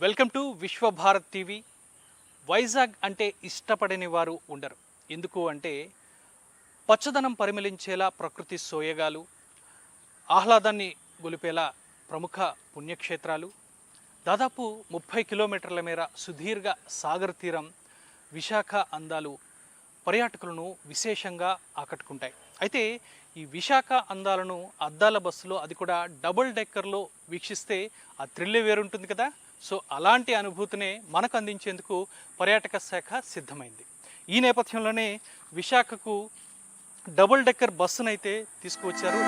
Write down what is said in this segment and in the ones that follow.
Welcome to Vishwabharat TV. Vizag అంటే ఇష్టపడని వారు ఉండరు. ఎందుకు అంటే పచ్చదనం పరిమళించేలా ప్రకృతి సోయగాలు, ఆహ్లాదాన్ని గొలిపేలా ప్రముఖ పుణ్యక్షేత్రాలు, దాదాపు 30 కిలోమీటర్ల మేర సుదీర్ఘ సాగర్ తీరం, విశాఖ అందాలు పర్యాటకులను విశేషంగా ఆకట్టుకుంటాయి. అయితే ఈ విశాఖ అందాలను అద్దాల బస్సులో, అది కూడా డబుల్ డెక్కర్లో వీక్షిస్తే ఆ థ్రిల్లే వేరుంటుంది కదా. సో అలాంటి అనుభూతినే మనకు అందించేందుకు పర్యాటక శాఖ సిద్ధమైంది. ఈ నేపథ్యంలోనే విశాఖకు డబుల్ డెక్కర్ బస్సునైతే తీసుకువచ్చారు.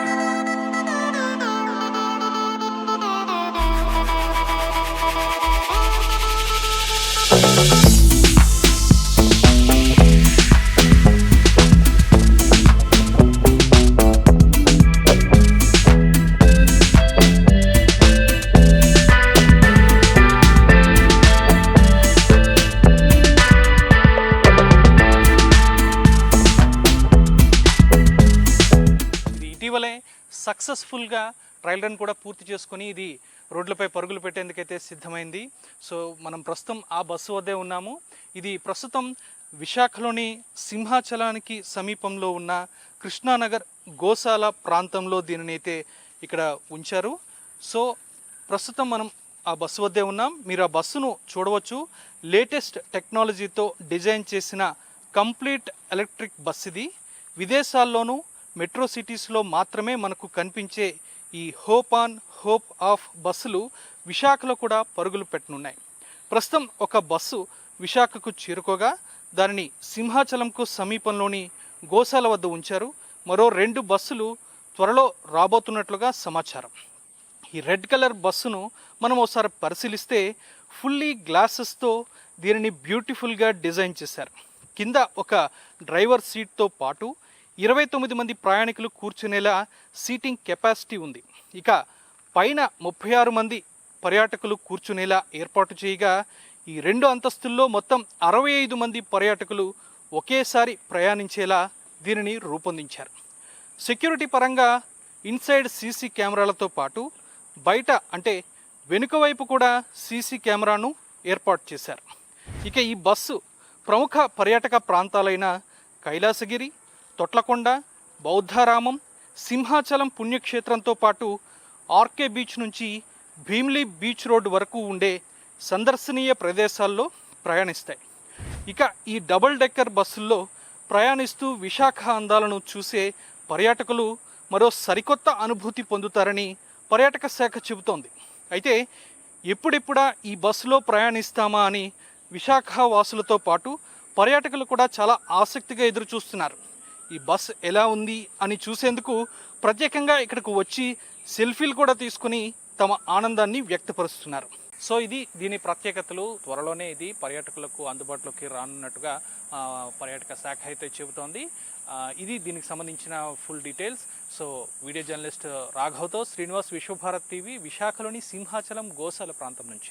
ఇటీవలే సక్సెస్ఫుల్గా ట్రయల్ రన్ కూడా పూర్తి చేసుకొని ఇది రోడ్లపై పరుగులు పెట్టేందుకైతే సిద్ధమైంది. సో మనం ప్రస్తుతం ఆ బస్సు వద్దే ఉన్నాము. ఇది ప్రస్తుతం విశాఖలోని సింహాచలానికి సమీపంలో ఉన్న కృష్ణానగర్ గోశాల ప్రాంతంలో దీనిని అయితే ఇక్కడ ఉంచారు. సో ప్రస్తుతం మనం ఆ బస్సు వద్దే ఉన్నాం. మీరు ఆ బస్సును చూడవచ్చు. లేటెస్ట్ టెక్నాలజీతో డిజైన్ చేసిన కంప్లీట్ ఎలక్ట్రిక్ బస్ ఇది. విదేశాల్లోనూ మెట్రో సిటీస్లో మాత్రమే మనకు కనిపించే ఈ హోప్ ఆఫ్ బస్సులు విశాఖలో కూడా పరుగులు పెట్టనున్నాయి. ప్రస్తుతం ఒక బస్సు విశాఖకు చేరుకోగా దానిని సింహాచలంకు సమీపంలోని గోశాల వద్ద ఉంచారు. మరో 2 బస్సులు త్వరలో రాబోతున్నట్లుగా సమాచారం. ఈ రెడ్ కలర్ బస్సును మనం ఒకసారి పరిశీలిస్తే ఫుల్లీ గ్లాసెస్తో దీనిని బ్యూటిఫుల్గా డిజైన్ చేశారు. కింద ఒక డ్రైవర్ సీట్తో పాటు 29 మంది ప్రయాణికులు కూర్చునేలా సీటింగ్ కెపాసిటీ ఉంది. ఇక పైన 36 మంది పర్యాటకులు కూర్చునేలా ఏర్పాటు చేయగా ఈ 2 అంతస్తుల్లో మొత్తం 65 మంది పర్యాటకులు ఒకేసారి ప్రయాణించేలా దీనిని రూపొందించారు. సెక్యూరిటీ పరంగా ఇన్సైడ్ సీసీ కెమెరాలతో పాటు బయట అంటే వెనుక వైపు కూడా సీసీ కెమెరాను ఏర్పాటు చేశారు. ఇక ఈ బస్సు ప్రముఖ పర్యాటక ప్రాంతాలైన కైలాసగిరి, తొట్లకొండ, బౌద్ధారామం, సింహాచలం పుణ్యక్షేత్రంతో పాటు ఆర్కే బీచ్ నుంచి భీమ్లీ బీచ్ రోడ్ వరకు ఉండే సందర్శనీయ ప్రదేశాల్లో ప్రయాణిస్తాయి. ఇక ఈ డబుల్ డెక్కర్ బస్సుల్లో ప్రయాణిస్తూ విశాఖ అందాలను చూసే పర్యాటకులు మరో సరికొత్త అనుభూతి పొందుతారని పర్యాటక శాఖ చెబుతోంది. అయితే ఎప్పుడెప్పుడా ఈ బస్సులో ప్రయాణిస్తామా అని విశాఖ వాసులతో పాటు పర్యాటకులు కూడా చాలా ఆసక్తిగా ఎదురు చూస్తున్నారు. ఈ బస్ ఎలా ఉంది అని చూసేందుకు ప్రత్యేకంగా ఇక్కడికి వచ్చి సెల్ఫీలు కూడా తీసుకుని తమ ఆనందాన్ని వ్యక్తపరుస్తున్నారు. సో ఇది దీని ప్రత్యేకతలు. త్వరలోనే ఇది పర్యాటకులకు అందుబాటులోకి రానున్నట్టుగా పర్యాటక శాఖ అయితే చెబుతోంది. ఇది దీనికి సంబంధించిన full details. So video journalist రాఘవ్తో శ్రీనివాస్, విశ్వభారత్ టీవీ, విశాఖలోని సింహాచలం గోశాల ప్రాంతం నుంచి.